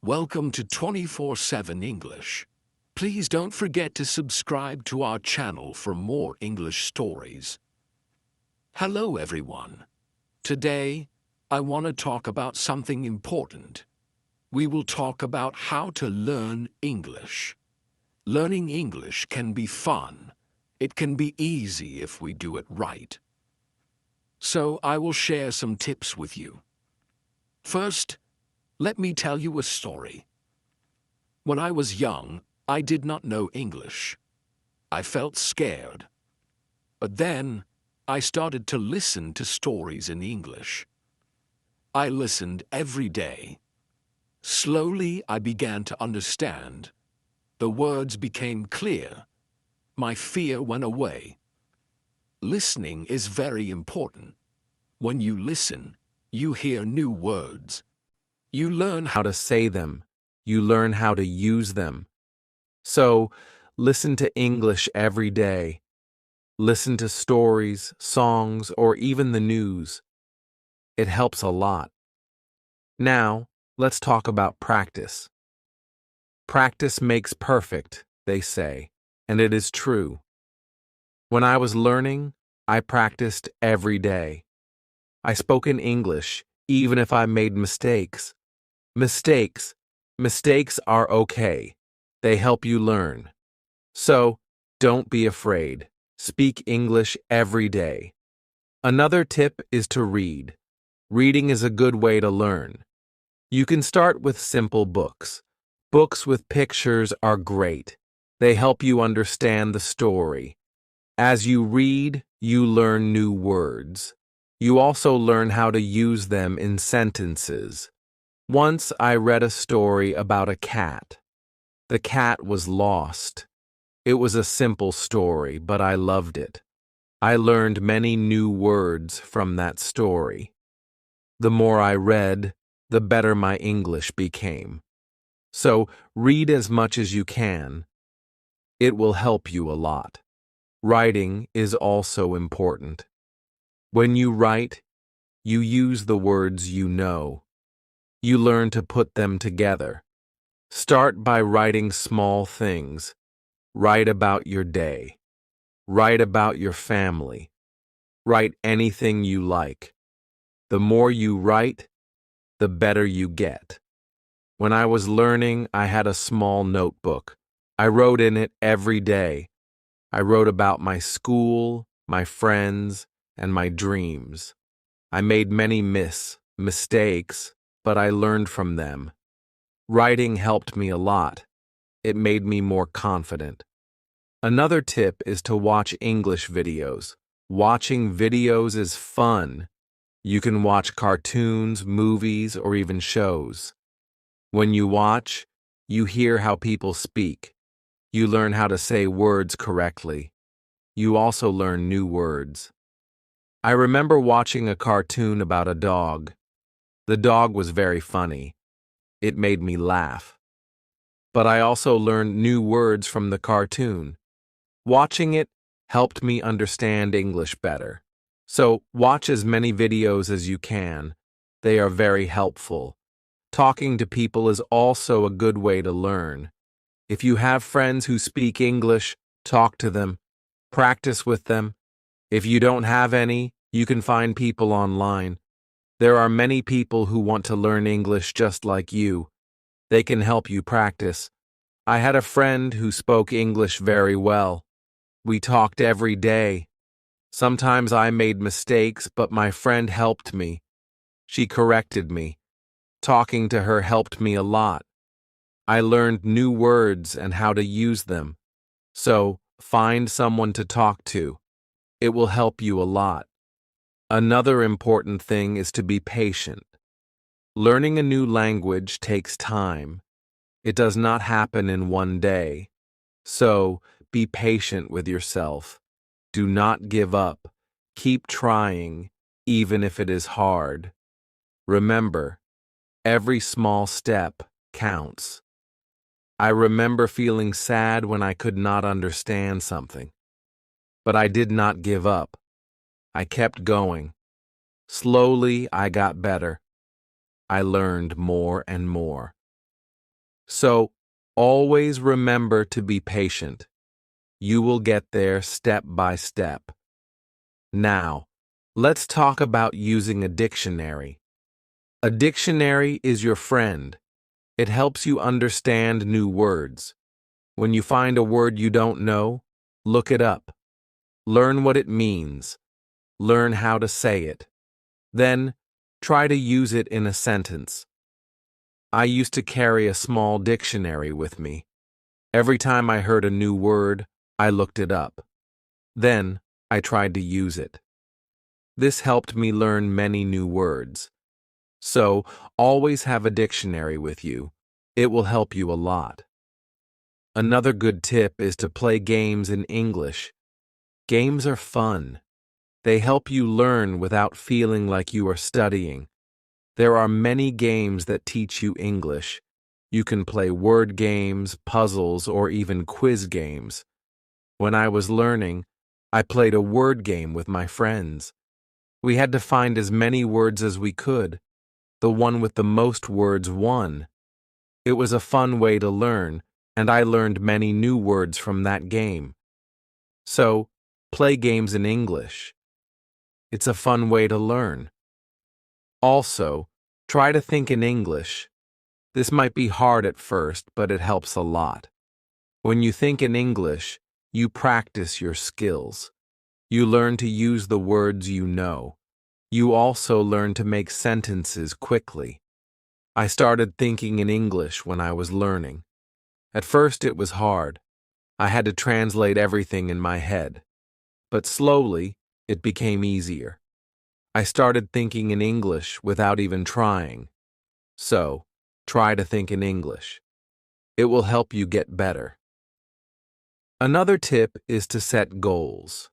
Welcome to 24/7 English. Please don't forget to subscribe to our channel for more English stories. Hello everyone. Today, I want to talk about something important. We will talk about how to learn English. Learning English can be fun. It can be easy if we do it right. So I will share some tips with you. First, let me tell you a story. When I was young, I did not know English. I felt scared. But then, I started to listen to stories in English. I listened every day. Slowly, I began to understand. The words became clear. My fear went away. Listening is very important. When you listen, you hear new words. You learn how to say them. You learn how to use them. So, listen to English every day. Listen to stories, songs, or even the news. It helps a lot. Now, let's talk about practice. Practice makes perfect, they say, and it is true. When I was learning, I practiced every day. I spoke in English, even if I made mistakes. Mistakes are okay. They help you learn. So, don't be afraid. Speak English every day. Another tip is to read. Reading is a good way to learn. You can start with simple books. Books with pictures are great. They help you understand the story. As you read, you learn new words. You also learn how to use them in sentences. Once I read a story about a cat. The cat was lost. It was a simple story, but I loved it. I learned many new words from that story. The more I read, the better my English became. So, read as much as you can. It will help you a lot. Writing is also important. When you write, you use the words you know. You learn to put them together. Start by writing small things. Write about your day. Write about your family. Write anything you like. The more you write, the better you get. When I was learning, I had a small notebook. I wrote in it every day. I wrote about my school, my friends, and my dreams. I made many mistakes, but I learned from them. Writing helped me a lot. It made me more confident. Another tip is to watch English videos. Watching videos is fun. You can watch cartoons, movies, or even shows. When you watch, you hear how people speak. You learn how to say words correctly. You also learn new words. I remember watching a cartoon about a dog. The dog was very funny. It made me laugh. But I also learned new words from the cartoon. Watching it helped me understand English better. So, watch as many videos as you can. They are very helpful. Talking to people is also a good way to learn. If you have friends who speak English, talk to them. Practice with them. If you don't have any, you can find people online. There are many people who want to learn English just like you. They can help you practice. I had a friend who spoke English very well. We talked every day. Sometimes I made mistakes, but my friend helped me. She corrected me. Talking to her helped me a lot. I learned new words and how to use them. So, find someone to talk to. It will help you a lot. Another important thing is to be patient. Learning a new language takes time. It does not happen in one day. So, be patient with yourself. Do not give up. Keep trying, even if it is hard. Remember, every small step counts. I remember feeling sad when I could not understand something. But I did not give up. I kept going. Slowly, I got better. I learned more and more. So, always remember to be patient. You will get there step by step. Now, let's talk about using a dictionary. A dictionary is your friend. It helps you understand new words. When you find a word you don't know, look it up. Learn what it means. Learn how to say it. Then, try to use it in a sentence. I used to carry a small dictionary with me. Every time I heard a new word, I looked it up. Then, I tried to use it. This helped me learn many new words. So, always have a dictionary with you. It will help you a lot. Another good tip is to play games in English. Games are fun. They help you learn without feeling like you are studying. There are many games that teach you English. You can play word games, puzzles, or even quiz games. When I was learning, I played a word game with my friends. We had to find as many words as we could. The one with the most words won. It was a fun way to learn, and I learned many new words from that game. So, play games in English. It's a fun way to learn. Also, try to think in English. This might be hard at first, but it helps a lot. When you think in English, you practice your skills. You learn to use the words you know. You also learn to make sentences quickly. I started thinking in English when I was learning. At first it was hard. I had to translate everything in my head. But slowly, it became easier. I started thinking in English without even trying. So, try to think in English. It will help you get better. Another tip is to set goals.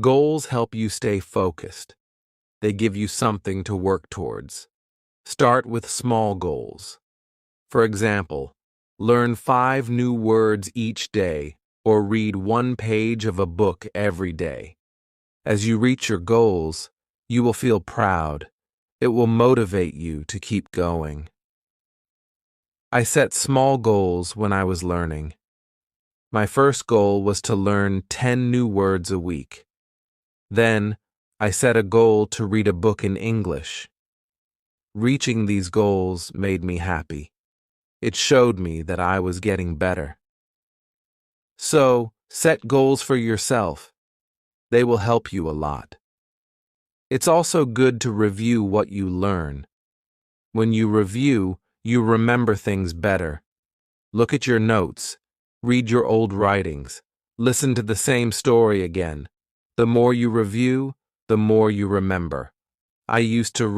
Goals help you stay focused. They give you something to work towards. Start with small goals. For example, learn 5 new words each day or read 1 page of a book every day. As you reach your goals, you will feel proud. It will motivate you to keep going. I set small goals when I was learning. My first goal was to learn 10 new words a week. Then, I set a goal to read a book in English. Reaching these goals made me happy. It showed me that I was getting better. So, set goals for yourself. They will help you a lot. It's also good to review what you learn. When you review, you remember things better. Look at your notes. Read your old writings. Listen to the same story again. The more you review, the more you remember. I used to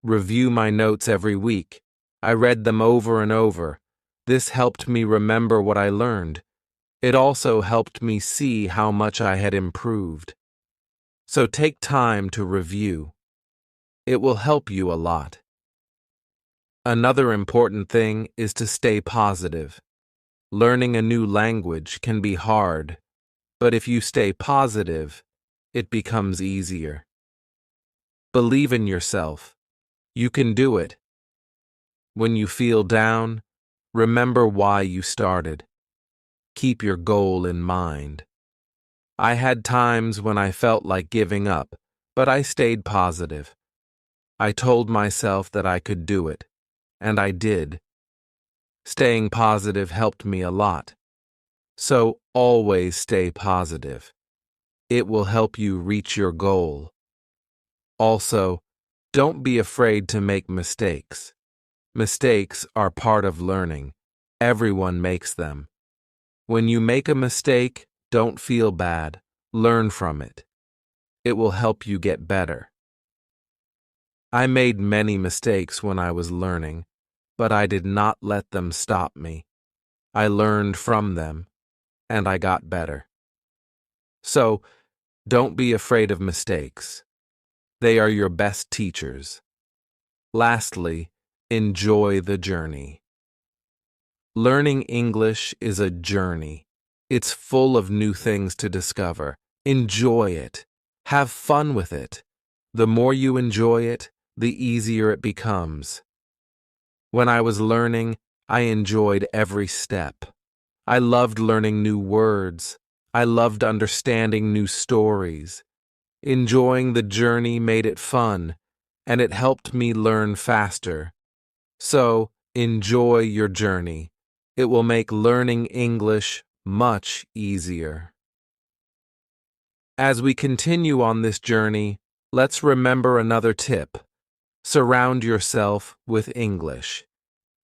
review my notes every week. I read them over and over. This helped me remember what I learned. It also helped me see how much I had improved. So take time to review. It will help you a lot. Another important thing is to stay positive. Learning a new language can be hard, but if you stay positive, it becomes easier. Believe in yourself. You can do it. When you feel down, remember why you started. Keep your goal in mind. I had times when I felt like giving up, but I stayed positive. I told myself that I could do it, and I did. Staying positive helped me a lot. So always stay positive. It will help you reach your goal. Also, don't be afraid to make mistakes. Mistakes are part of learning. Everyone makes them. When you make a mistake, don't feel bad. Learn from it. It will help you get better. I made many mistakes when I was learning, but I did not let them stop me. I learned from them, and I got better. So, don't be afraid of mistakes. They are your best teachers. Lastly, enjoy the journey. Learning English is a journey. It's full of new things to discover. Enjoy it. Have fun with it. The more you enjoy it, the easier it becomes. When I was learning, I enjoyed every step. I loved learning new words. I loved understanding new stories. Enjoying the journey made it fun, and it helped me learn faster. So, enjoy your journey. It will make learning English much easier. As we continue on this journey, let's remember another tip. Surround yourself with English.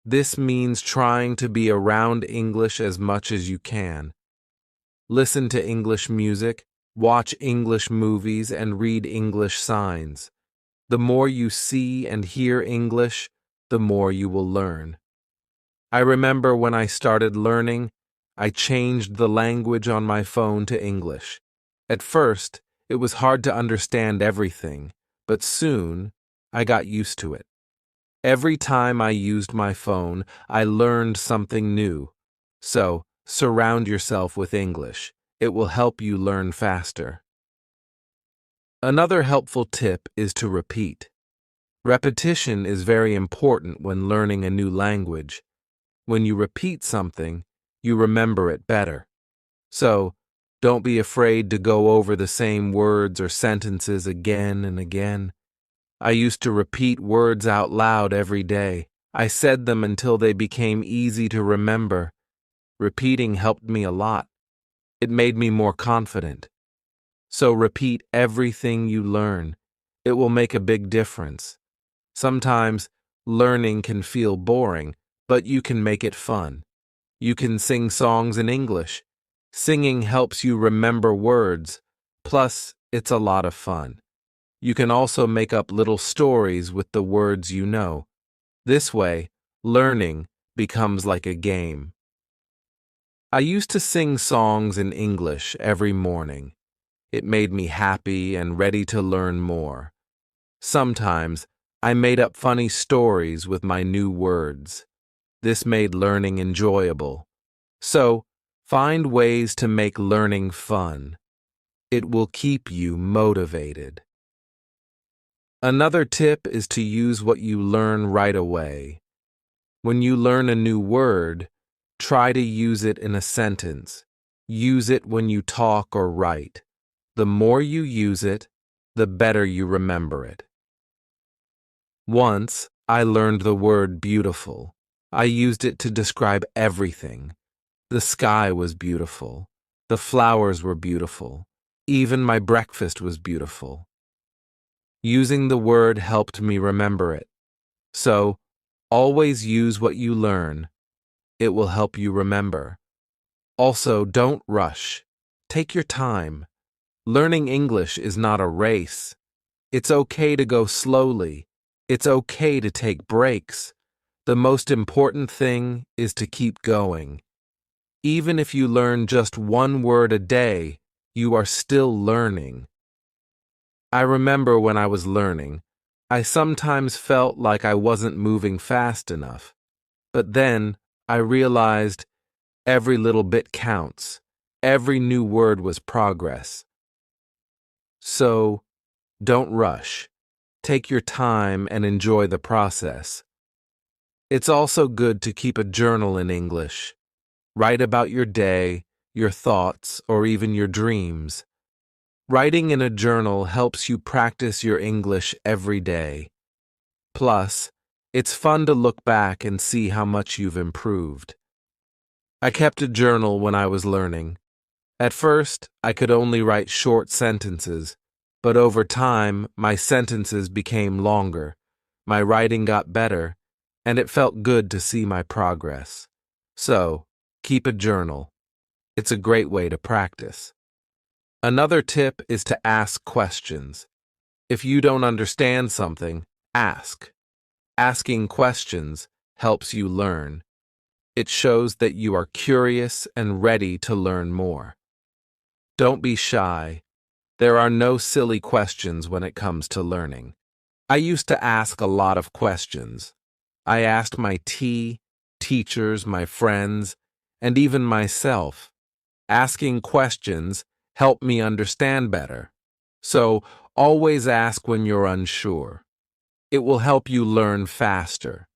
This means trying to be around English as much as you can. Listen to English music, watch English movies, and read English signs. The more you see and hear English, the more you will learn. I remember when I started learning, I changed the language on my phone to English. At first, it was hard to understand everything, but soon I got used to it. Every time I used my phone, I learned something new. So, surround yourself with English. It will help you learn faster. Another helpful tip is to repeat. Repetition is very important when learning a new language. When you repeat something, you remember it better. So, don't be afraid to go over the same words or sentences again and again. I used to repeat words out loud every day. I said them until they became easy to remember. Repeating helped me a lot. It made me more confident. So repeat everything you learn. It will make a big difference. Sometimes learning can feel boring, but you can make it fun. You can sing songs in English. Singing helps you remember words. Plus, it's a lot of fun. You can also make up little stories with the words you know. This way, learning becomes like a game. I used to sing songs in English every morning. It made me happy and ready to learn more. Sometimes, I made up funny stories with my new words. This made learning enjoyable. So, find ways to make learning fun. It will keep you motivated. Another tip is to use what you learn right away. When you learn a new word, try to use it in a sentence. Use it when you talk or write. The more you use it, the better you remember it. Once, I learned the word beautiful. I used it to describe everything. The sky was beautiful. The flowers were beautiful. Even my breakfast was beautiful. Using the word helped me remember it. So, always use what you learn. It will help you remember. Also, don't rush. Take your time. Learning English is not a race. It's okay to go slowly. It's okay to take breaks. The most important thing is to keep going. Even if you learn just one word a day, you are still learning. I remember when I was learning, I sometimes felt like I wasn't moving fast enough. But then I realized every little bit counts. Every new word was progress. So, don't rush. Take your time and enjoy the process. It's also good to keep a journal in English. Write about your day, your thoughts, or even your dreams. Writing in a journal helps you practice your English every day. Plus, it's fun to look back and see how much you've improved. I kept a journal when I was learning. At first, I could only write short sentences, but over time, my sentences became longer. My writing got better, and it felt good to see my progress. So, keep a journal. It's a great way to practice. Another tip is to ask questions. If you don't understand something, ask. Asking questions helps you learn. It shows that you are curious and ready to learn more. Don't be shy. There are no silly questions when it comes to learning. I used to ask a lot of questions. I asked my teachers, my friends, and even myself. Asking questions helped me understand better. So, always ask when you're unsure. It will help you learn faster.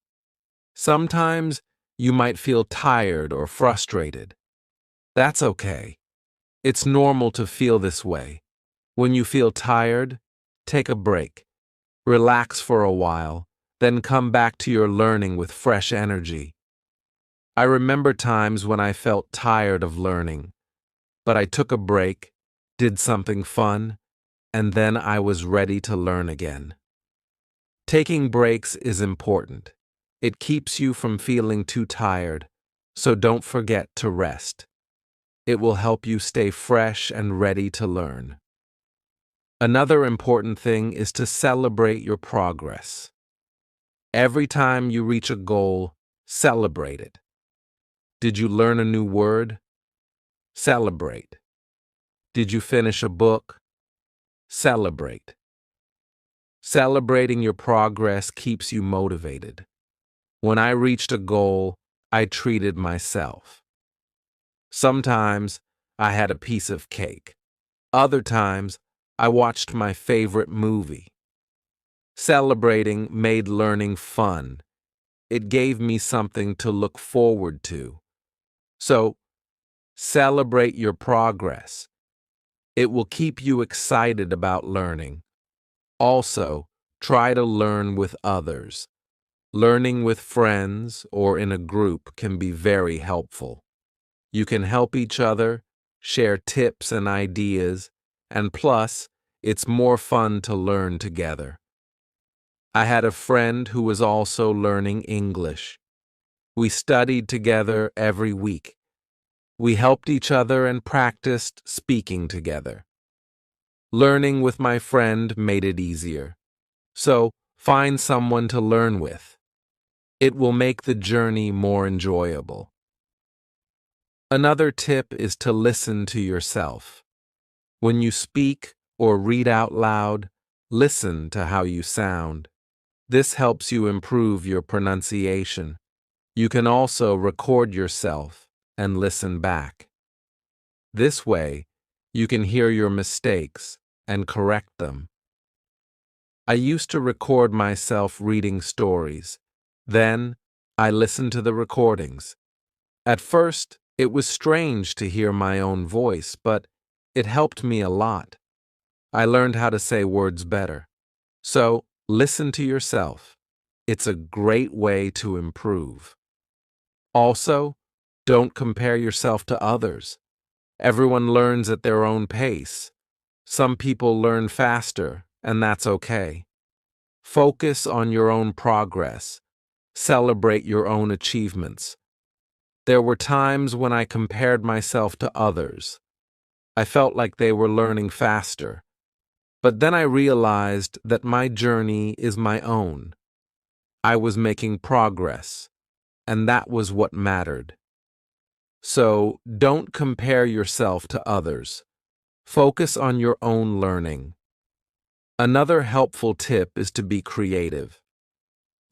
Sometimes, you might feel tired or frustrated. That's okay. It's normal to feel this way. When you feel tired, take a break. Relax for a while, then come back to your learning with fresh energy. I remember times when I felt tired of learning, but I took a break, did something fun, and then I was ready to learn again. Taking breaks is important. It keeps you from feeling too tired, so don't forget to rest. It will help you stay fresh and ready to learn. Another important thing is to celebrate your progress. Every time you reach a goal, celebrate it. Did you learn a new word? Celebrate. Did you finish a book? Celebrate. Celebrating your progress keeps you motivated. When I reached a goal, I treated myself. Sometimes I had a piece of cake. Other times, I watched my favorite movie. Celebrating made learning fun. It gave me something to look forward to. So, celebrate your progress. It will keep you excited about learning. Also, try to learn with others. Learning with friends or in a group can be very helpful. You can help each other, share tips and ideas, and plus, it's more fun to learn together. I had a friend who was also learning English. We studied together every week. We helped each other and practiced speaking together. Learning with my friend made it easier. So, find someone to learn with. It will make the journey more enjoyable. Another tip is to listen to yourself. When you speak or read out loud, listen to how you sound. This helps you improve your pronunciation. You can also record yourself and listen back. This way, you can hear your mistakes and correct them. I used to record myself reading stories. Then, I listened to the recordings. At first, it was strange to hear my own voice, but it helped me a lot. I learned how to say words better. So, listen to yourself. It's a great way to improve. Also, don't compare yourself to others. Everyone learns at their own pace. Some people learn faster, and that's okay. Focus on your own progress. Celebrate your own achievements. There were times when I compared myself to others. I felt like they were learning faster. But then I realized that my journey is my own. I was making progress, and that was what mattered. So, don't compare yourself to others. Focus on your own learning. Another helpful tip is to be creative.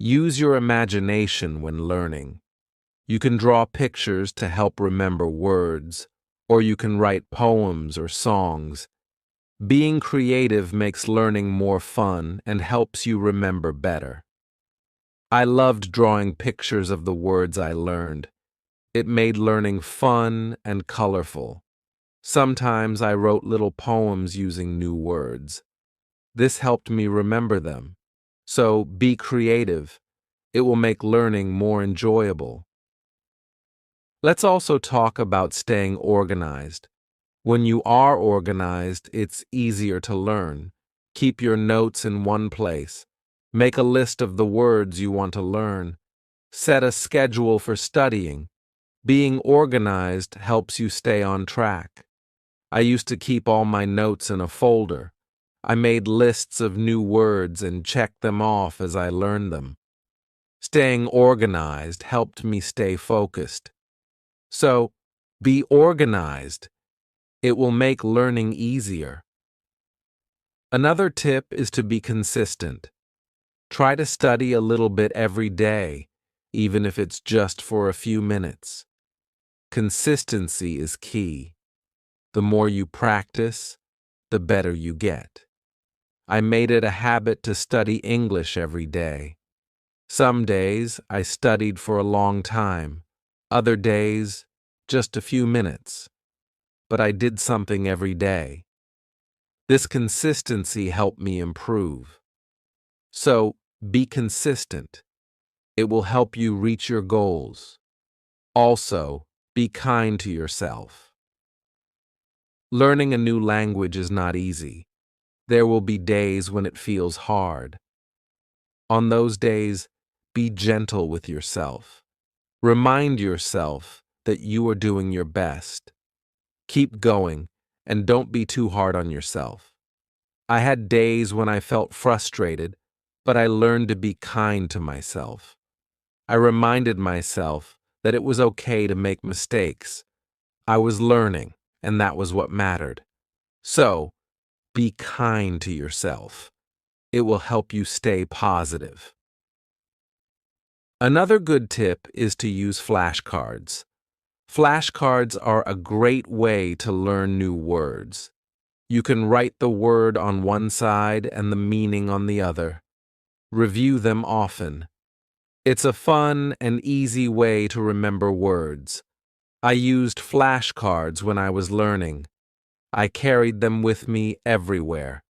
Use your imagination when learning. You can draw pictures to help remember words, or you can write poems or songs. Being creative makes learning more fun and helps you remember better. I loved drawing pictures of the words I learned. It made learning fun and colorful. Sometimes I wrote little poems using new words. This helped me remember them. So be creative. It will make learning more enjoyable. Let's also talk about staying organized. When you are organized, it's easier to learn. Keep your notes in one place. Make a list of the words you want to learn. Set a schedule for studying. Being organized helps you stay on track. I used to keep all my notes in a folder. I made lists of new words and checked them off as I learned them. Staying organized helped me stay focused. So, be organized. It will make learning easier. Another tip is to be consistent. Try to study a little bit every day, even if it's just for a few minutes. Consistency is key. The more you practice, the better you get. I made it a habit to study English every day. Some days I studied for a long time, other days just a few minutes, but I did something every day. This consistency helped me improve. So, be consistent. It will help you reach your goals. Also, be kind to yourself. Learning a new language is not easy. There will be days when it feels hard. On those days, be gentle with yourself. Remind yourself that you are doing your best. Keep going and don't be too hard on yourself. I had days when I felt frustrated, but I learned to be kind to myself. I reminded myself that it was okay to make mistakes. I was learning, and that was what mattered. So, be kind to yourself. It will help you stay positive. Another good tip is to use flashcards. Flashcards are a great way to learn new words. You can write the word on one side and the meaning on the other. Review them often. It's a fun and easy way to remember words. I used flashcards when I was learning. I carried them with me everywhere.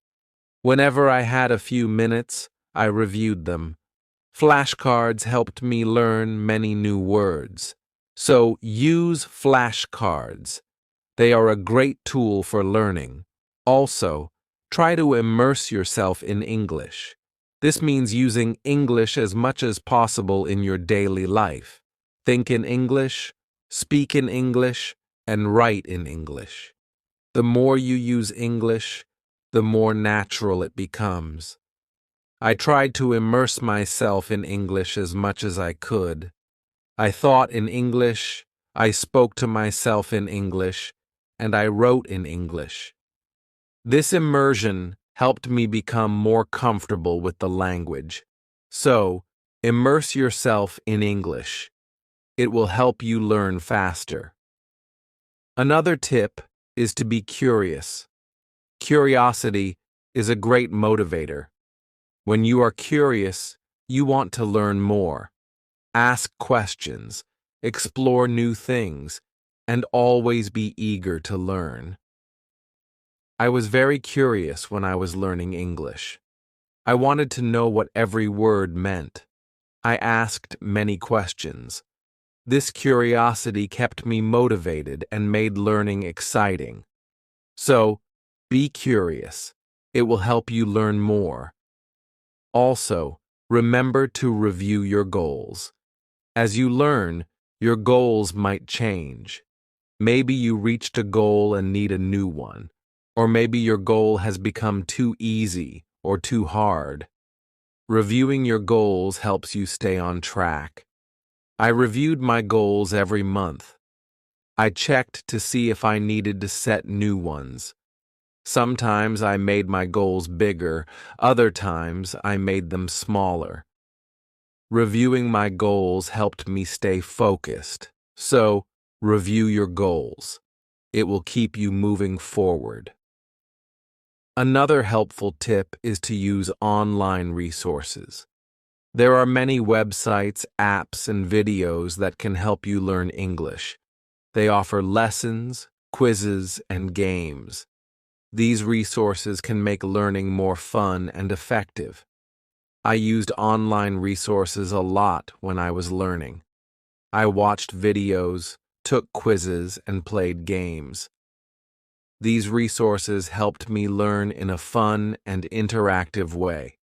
Whenever I had a few minutes, I reviewed them. Flashcards helped me learn many new words. So use flashcards. They are a great tool for learning. Also, try to immerse yourself in English. This means using English as much as possible in your daily life. Think in English, speak in English, and write in English. The more you use English, the more natural it becomes. I tried to immerse myself in English as much as I could. I thought in English, I spoke to myself in English, and I wrote in English. This immersion helped me become more comfortable with the language. So, immerse yourself in English. It will help you learn faster. Another tip is to be curious. Curiosity is a great motivator. When you are curious, you want to learn more. Ask questions, explore new things, and always be eager to learn. I was very curious when I was learning English. I wanted to know what every word meant. I asked many questions. This curiosity kept me motivated and made learning exciting. So, be curious. It will help you learn more. Also, remember to review your goals. As you learn, your goals might change. Maybe you reached a goal and need a new one. Or maybe your goal has become too easy or too hard. Reviewing your goals helps you stay on track. I reviewed my goals every month. I checked to see if I needed to set new ones. Sometimes I made my goals bigger, other times I made them smaller. Reviewing my goals helped me stay focused. So, review your goals. It will keep you moving forward. Another helpful tip is to use online resources. There are many websites, apps, and videos that can help you learn English. They offer lessons, quizzes, and games. These resources can make learning more fun and effective. I used online resources a lot when I was learning. I watched videos, took quizzes, and played games. These resources helped me learn in a fun and interactive way.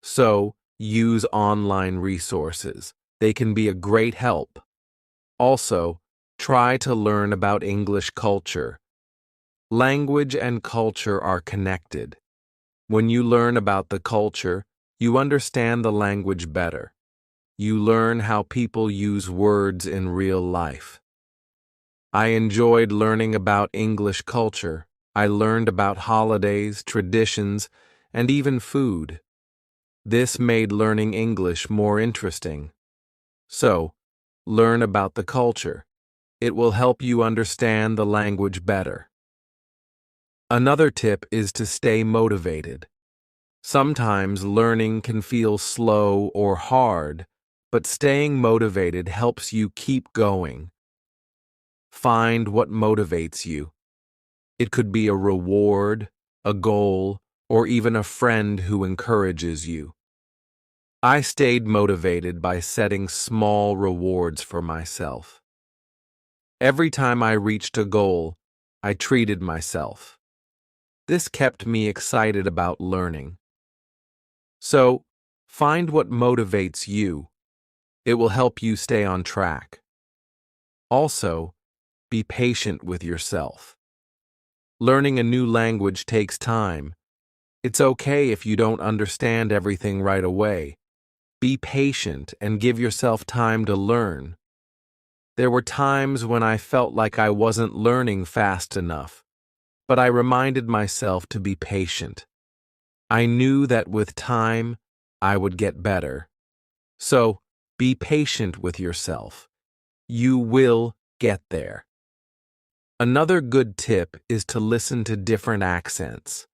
So, use online resources. They can be a great help. Also, try to learn about English culture. Language and culture are connected. When you learn about the culture, you understand the language better. You learn how people use words in real life. I enjoyed learning about English culture. I learned about holidays, traditions, and even food. This made learning English more interesting. So, learn about the culture. It will help you understand the language better. Another tip is to stay motivated. Sometimes learning can feel slow or hard, but staying motivated helps you keep going. Find what motivates you. It could be a reward, a goal, or even a friend who encourages you. I stayed motivated by setting small rewards for myself. Every time I reached a goal, I treated myself. This kept me excited about learning. So, find what motivates you. It will help you stay on track. Also, be patient with yourself. Learning a new language takes time. It's okay if you don't understand everything right away. Be patient and give yourself time to learn. There were times when I felt like I wasn't learning fast enough, but I reminded myself to be patient. I knew that with time, I would get better. So, be patient with yourself. You will get there. Another good tip is to listen to different accents.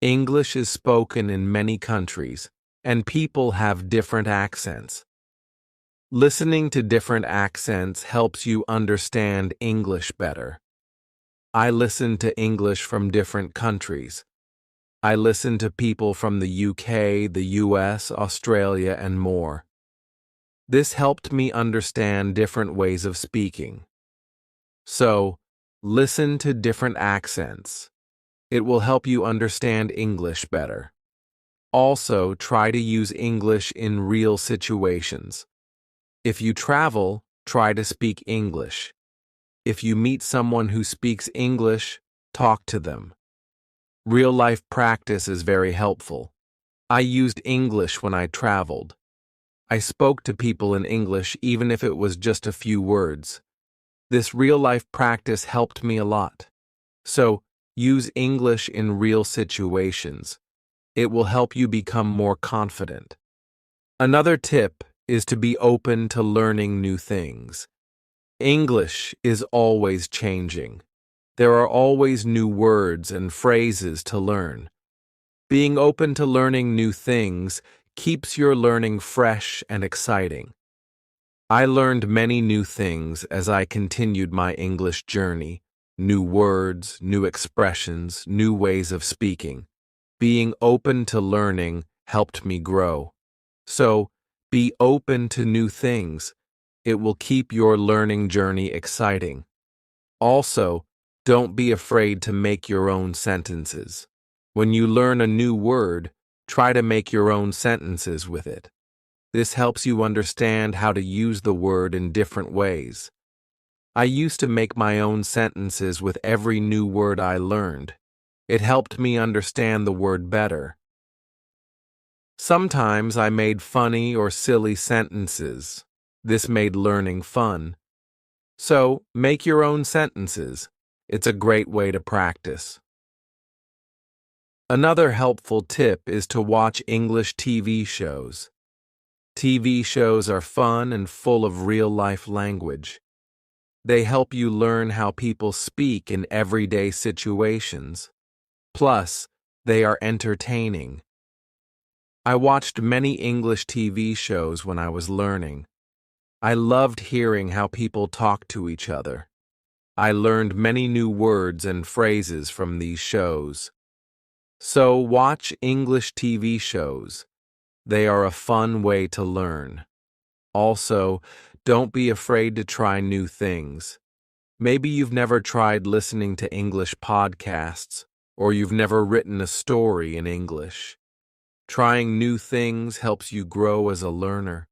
English is spoken in many countries, and people have different accents. Listening to different accents helps you understand English better. I listen to English from different countries. I listen to people from the UK, the US, Australia, and more. This helped me understand different ways of speaking. So, listen to different accents. It will help you understand English better. Also, try to use English in real situations. If you travel, try to speak English. If you meet someone who speaks English, talk to them. Real-life practice is very helpful. I used English when I traveled. I spoke to people in English even if it was just a few words. This real-life practice helped me a lot. So, use English in real situations. It will help you become more confident. Another tip is to be open to learning new things. English is always changing. There are always new words and phrases to learn. Being open to learning new things keeps your learning fresh and exciting. I learned many new things as I continued my English journey. New words, new expressions, new ways of speaking. Being open to learning helped me grow. So, be open to new things. It will keep your learning journey exciting. Also, don't be afraid to make your own sentences. When you learn a new word, try to make your own sentences with it. This helps you understand how to use the word in different ways. I used to make my own sentences with every new word I learned. It helped me understand the word better. Sometimes I made funny or silly sentences. This made learning fun. So, make your own sentences. It's a great way to practice. Another helpful tip is to watch English TV shows. TV shows are fun and full of real-life language. They help you learn how people speak in everyday situations. Plus, they are entertaining. I watched many English TV shows when I was learning. I loved hearing how people talk to each other. I learned many new words and phrases from these shows. So watch English TV shows. They are a fun way to learn. Also, don't be afraid to try new things. Maybe you've never tried listening to English podcasts, or you've never written a story in English. Trying new things helps you grow as a learner.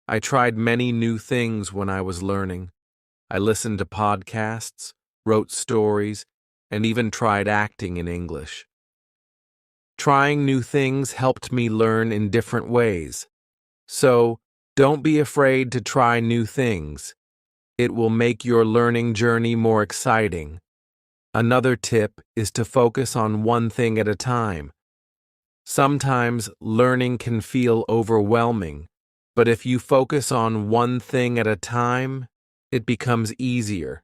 I tried many new things when I was learning. I listened to podcasts, wrote stories, and even tried acting in English. Trying new things helped me learn in different ways. So, don't be afraid to try new things. It will make your learning journey more exciting. Another tip is to focus on one thing at a time. Sometimes learning can feel overwhelming, but if you focus on one thing at a time, it becomes easier.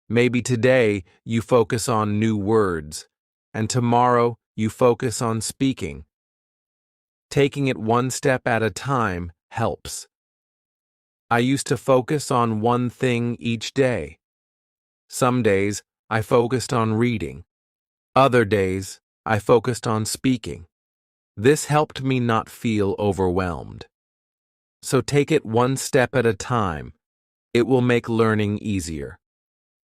Maybe today you focus on new words, and tomorrow you focus on speaking. Taking it one step at a time helps. I used to focus on one thing each day. Some days, I focused on reading. Other days, I focused on speaking. This helped me not feel overwhelmed. So take it one step at a time. It will make learning easier.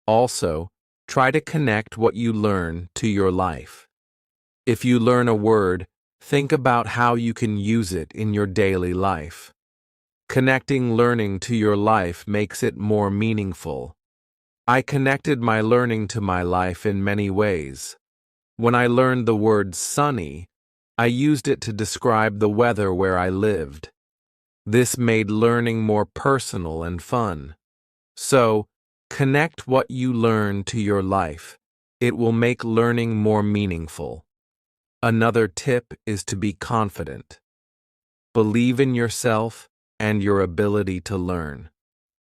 Also, try to connect what you learn to your life. If you learn a word, think about how you can use it in your daily life. Connecting learning to your life makes it more meaningful. I connected my learning to my life in many ways. When I learned the word sunny, I used it to describe the weather where I lived. This made learning more personal and fun. So, connect what you learn to your life. It will make learning more meaningful. Another tip is to be confident. Believe in yourself and your ability to learn.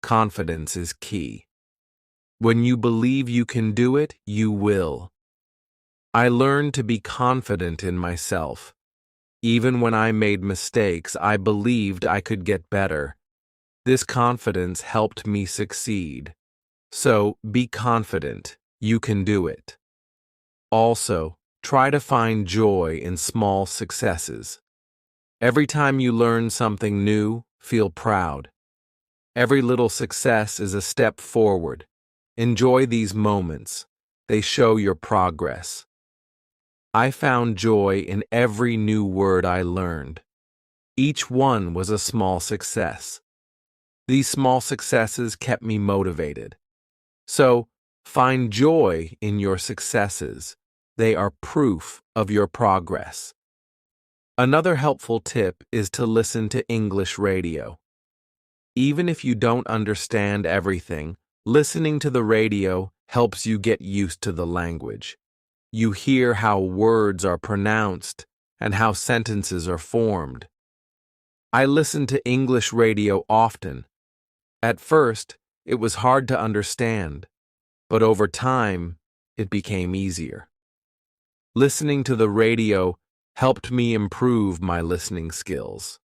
Confidence is key. When you believe you can do it, you will. I learned to be confident in myself. Even when I made mistakes, I believed I could get better. This confidence helped me succeed. So, be confident. You can do it. Also, try to find joy in small successes. Every time you learn something new, feel proud. Every little success is a step forward. Enjoy these moments. They show your progress. I found joy in every new word I learned. Each one was a small success. These small successes kept me motivated. So, find joy in your successes. They are proof of your progress. Another helpful tip is to listen to English radio. Even if you don't understand everything, listening to the radio helps you get used to the language. You hear how words are pronounced and how sentences are formed. I listen to English radio often. At first, it was hard to understand, but over time, it became easier. Listening to the radio helped me improve my listening skills.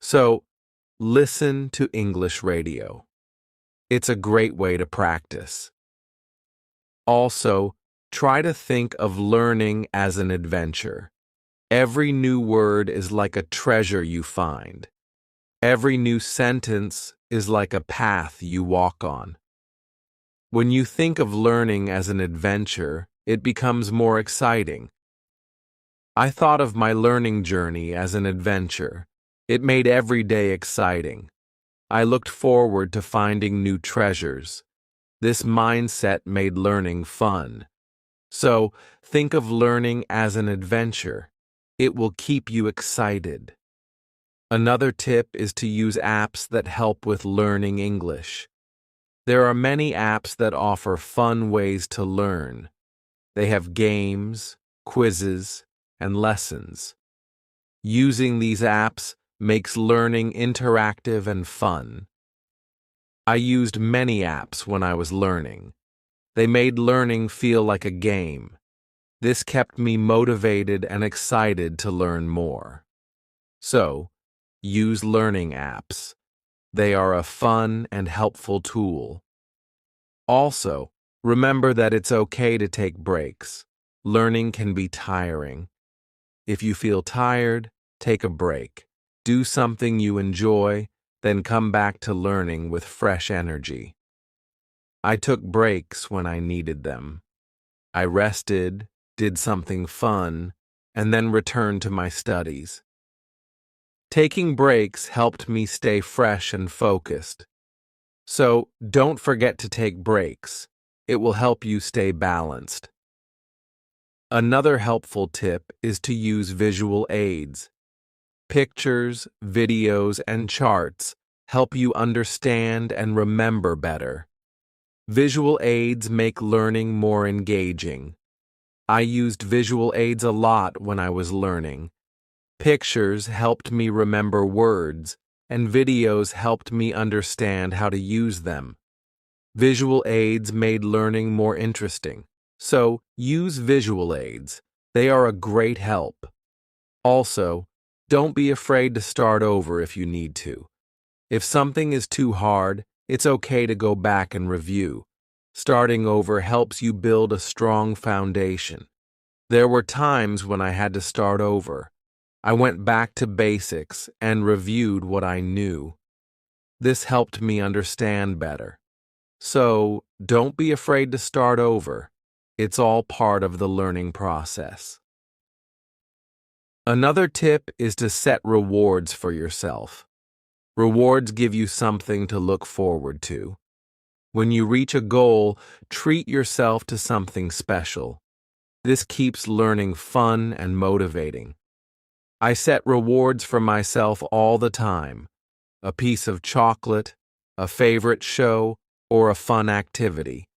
So, listen to English radio. It's a great way to practice. Also, try to think of learning as an adventure. Every new word is like a treasure you find. Every new sentence is like a path you walk on. When you think of learning as an adventure, it becomes more exciting. I thought of my learning journey as an adventure. It made every day exciting. I looked forward to finding new treasures. This mindset made learning fun. So, think of learning as an adventure. It will keep you excited. Another tip is to use apps that help with learning English. There are many apps that offer fun ways to learn. They have games, quizzes, and lessons. Using these apps makes learning interactive and fun. I used many apps when I was learning. They made learning feel like a game. This kept me motivated and excited to learn more. So, use learning apps. They are a fun and helpful tool. Also, remember that it's okay to take breaks. Learning can be tiring. If you feel tired, take a break. Do something you enjoy, then come back to learning with fresh energy. I took breaks when I needed them. I rested, did something fun, and then returned to my studies. Taking breaks helped me stay fresh and focused. So, don't forget to take breaks. It will help you stay balanced. Another helpful tip is to use visual aids. Pictures, videos, and charts help you understand and remember better. Visual aids make learning more engaging. I used visual aids a lot when I was learning. Pictures helped me remember words, and videos helped me understand how to use them. Visual aids made learning more interesting. So, use visual aids. They are a great help. Also, don't be afraid to start over if you need to. If something is too hard, it's okay to go back and review. Starting over helps you build a strong foundation. There were times when I had to start over. I went back to basics and reviewed what I knew. This helped me understand better. So, don't be afraid to start over. It's all part of the learning process. Another tip is to set rewards for yourself. Rewards give you something to look forward to. When you reach a goal, treat yourself to something special. This keeps learning fun and motivating. I set rewards for myself all the time. A piece of chocolate, a favorite show, or a fun activity.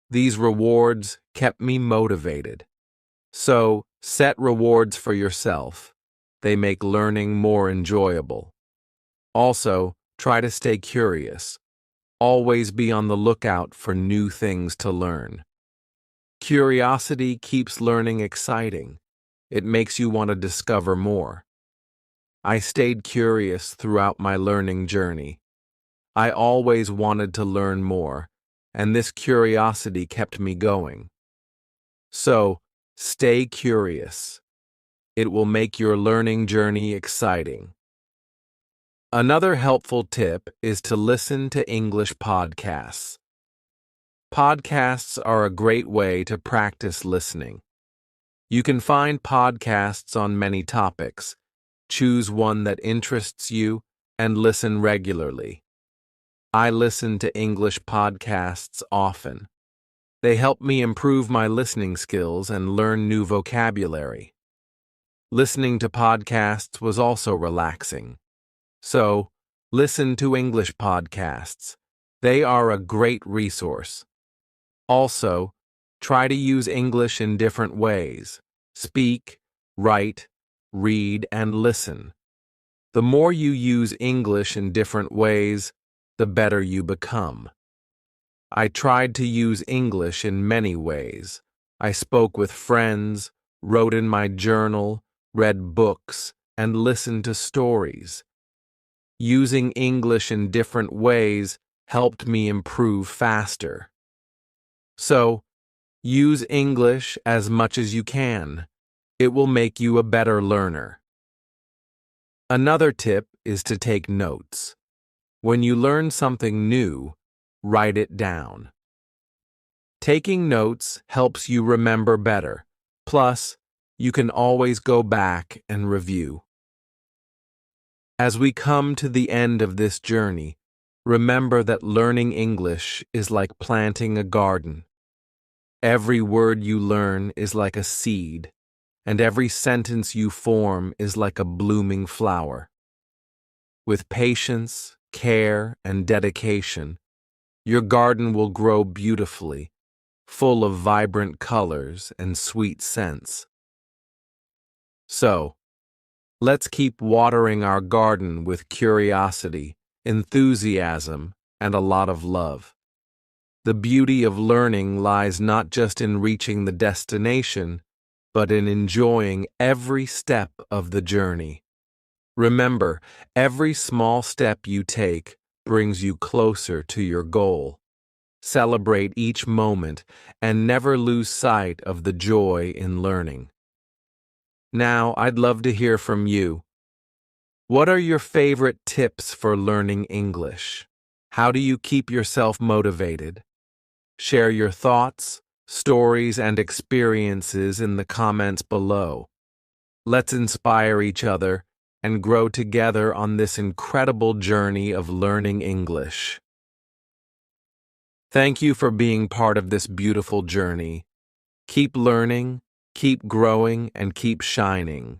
These rewards kept me motivated. So, set rewards for yourself. They make learning more enjoyable. Also, try to stay curious. Always be on the lookout for new things to learn. Curiosity keeps learning exciting. It makes you want to discover more. I stayed curious throughout my learning journey. I always wanted to learn more, and this curiosity kept me going. So, stay curious. It will make your learning journey exciting. Another helpful tip is to listen to English podcasts. Podcasts are a great way to practice listening. You can find podcasts on many topics. Choose one that interests you and listen regularly. I listen to English podcasts often. They help me improve my listening skills and learn new vocabulary. Listening to podcasts was also relaxing. So, listen to English podcasts. They are a great resource. Also, try to use English in different ways. Speak, write, read, and listen. The more you use English in different ways, the better you become. I tried to use English in many ways. I spoke with friends, wrote in my journal, read books, and listened to stories. Using English in different ways helped me improve faster. So, use English as much as you can. It will make you a better learner. Another tip is to take notes. When you learn something new, write it down. Taking notes helps you remember better. Plus, you can always go back and review. As we come to the end of this journey, remember that learning English is like planting a garden. Every word you learn is like a seed, and every sentence you form is like a blooming flower. With patience, care, and dedication, your garden will grow beautifully, full of vibrant colors and sweet scents. So, let's keep watering our garden with curiosity, enthusiasm, and a lot of love. The beauty of learning lies not just in reaching the destination, but in enjoying every step of the journey. Remember, every small step you take brings you closer to your goal. Celebrate each moment and never lose sight of the joy in learning. Now, I'd love to hear from you. What are your favorite tips for learning English? How do you keep yourself motivated? Share your thoughts, stories, and experiences in the comments below. Let's inspire each other and grow together on this incredible journey of learning English. Thank you for being part of this beautiful journey. Keep learning, keep growing, and keep shining.